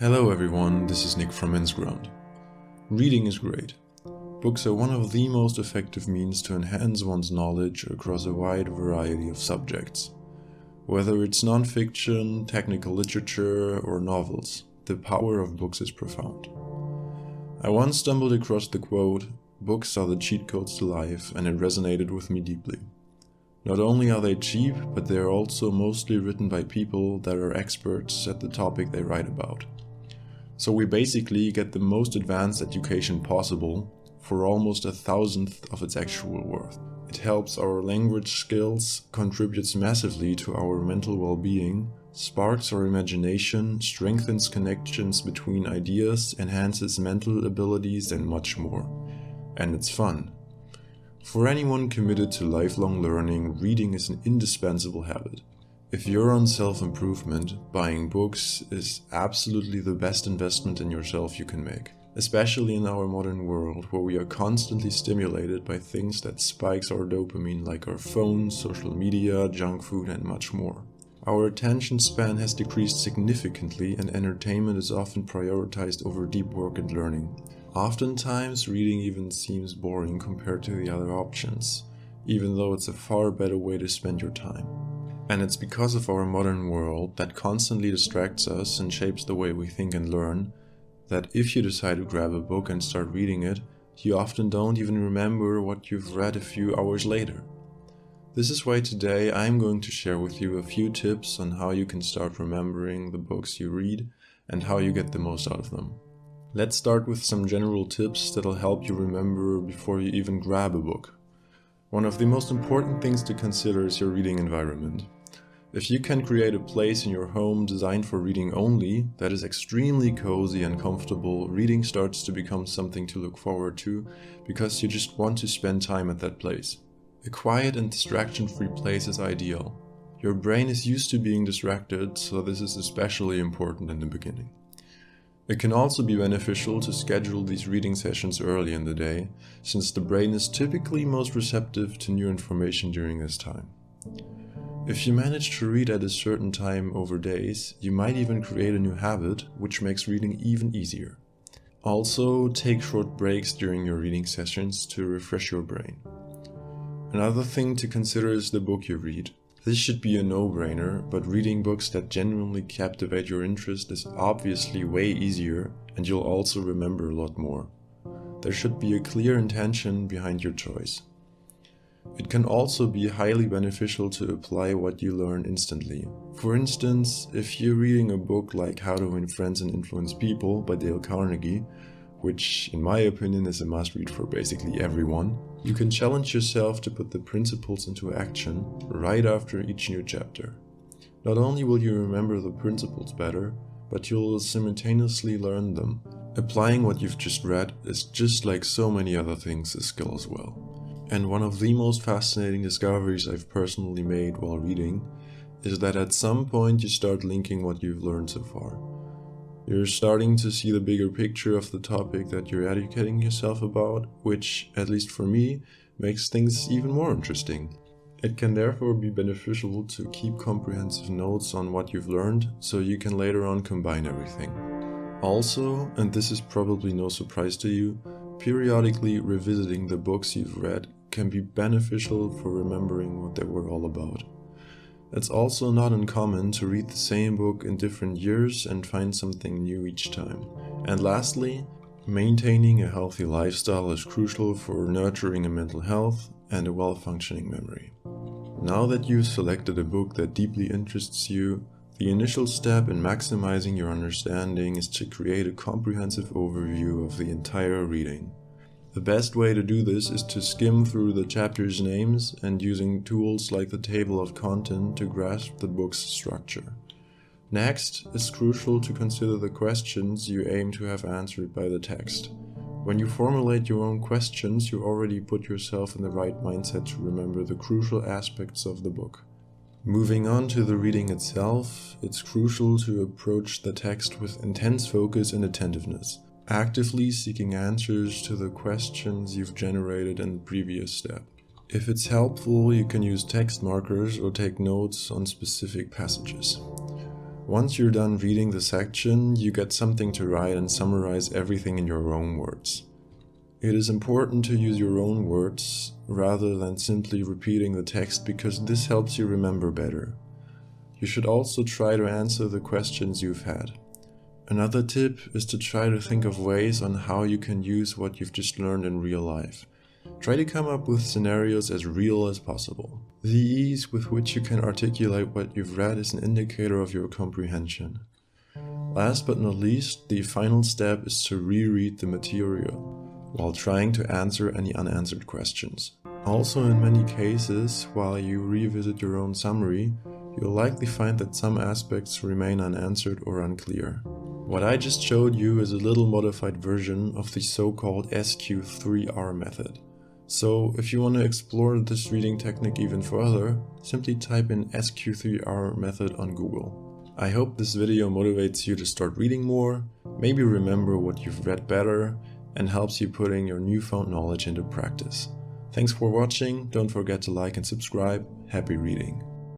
Hello everyone, this is Nick from Insground. Reading is great. Books are one of the most effective means to enhance one's knowledge across a wide variety of subjects. Whether it's non-fiction, technical literature, or novels, the power of books is profound. I once stumbled across the quote, "Books are the cheat codes to life," and it resonated with me deeply. Not only are they cheap, but they are also mostly written by people that are experts at the topic they write about. So we basically get the most advanced education possible for almost 1/1000th of its actual worth. It helps our language skills, contributes massively to our mental well-being, sparks our imagination, strengthens connections between ideas, enhances mental abilities, and much more. And it's fun. For anyone committed to lifelong learning, reading is an indispensable habit. If you're on self-improvement, buying books is absolutely the best investment in yourself you can make. Especially in our modern world, where we are constantly stimulated by things that spikes our dopamine like our phones, social media, junk food, and much more. Our attention span has decreased significantly and entertainment is often prioritized over deep work and learning. Oftentimes, reading even seems boring compared to the other options, even though it's a far better way to spend your time. And it's because of our modern world that constantly distracts us and shapes the way we think and learn, that if you decide to grab a book and start reading it, you often don't even remember what you've read a few hours later. This is why today I'm going to share with you a few tips on how you can start remembering the books you read and how you get the most out of them. Let's start with some general tips that'll help you remember before you even grab a book. One of the most important things to consider is your reading environment. If you can create a place in your home designed for reading only, that is extremely cozy and comfortable, reading starts to become something to look forward to because you just want to spend time at that place. A quiet and distraction-free place is ideal. Your brain is used to being distracted, so this is especially important in the beginning. It can also be beneficial to schedule these reading sessions early in the day, since the brain is typically most receptive to new information during this time. If you manage to read at a certain time over days, you might even create a new habit, which makes reading even easier. Also, take short breaks during your reading sessions to refresh your brain. Another thing to consider is the book you read. This should be a no-brainer, but reading books that genuinely captivate your interest is obviously way easier, and you'll also remember a lot more. There should be a clear intention behind your choice. It can also be highly beneficial to apply what you learn instantly. For instance, if you're reading a book like How to Win Friends and Influence People by Dale Carnegie, which in my opinion is a must-read for basically everyone, you can challenge yourself to put the principles into action right after each new chapter. Not only will you remember the principles better, but you'll simultaneously learn them. Applying what you've just read is, just like so many other things, a skill as well. And one of the most fascinating discoveries I've personally made while reading is that at some point you start linking what you've learned so far. You're starting to see the bigger picture of the topic that you're educating yourself about, which, at least for me, makes things even more interesting. It can therefore be beneficial to keep comprehensive notes on what you've learned, so you can later on combine everything. Also, and this is probably no surprise to you, periodically revisiting the books you've read can be beneficial for remembering what they were all about. It's also not uncommon to read the same book in different years and find something new each time. And lastly, maintaining a healthy lifestyle is crucial for nurturing a mental health and a well-functioning memory. Now that you've selected a book that deeply interests you, the initial step in maximizing your understanding is to create a comprehensive overview of the entire reading. The best way to do this is to skim through the chapters' names and using tools like the table of content to grasp the book's structure. Next, it's crucial to consider the questions you aim to have answered by the text. When you formulate your own questions, you already put yourself in the right mindset to remember the crucial aspects of the book. Moving on to the reading itself, it's crucial to approach the text with intense focus and attentiveness, actively seeking answers to the questions you've generated in the previous step. If it's helpful, you can use text markers or take notes on specific passages. Once you're done reading the section, you get something to write and summarize everything in your own words. It is important to use your own words rather than simply repeating the text because this helps you remember better. You should also try to answer the questions you've had. Another tip is to try to think of ways on how you can use what you've just learned in real life. Try to come up with scenarios as real as possible. The ease with which you can articulate what you've read is an indicator of your comprehension. Last but not least, the final step is to reread the material while trying to answer any unanswered questions. Also, in many cases, while you revisit your own summary, you'll likely find that some aspects remain unanswered or unclear. What I just showed you is a little modified version of the so-called SQ3R method. So if you want to explore this reading technique even further, simply type in SQ3R method on Google. I hope this video motivates you to start reading more, maybe remember what you've read better, and helps you putting your newfound knowledge into practice. Thanks for watching, don't forget to like and subscribe, happy reading.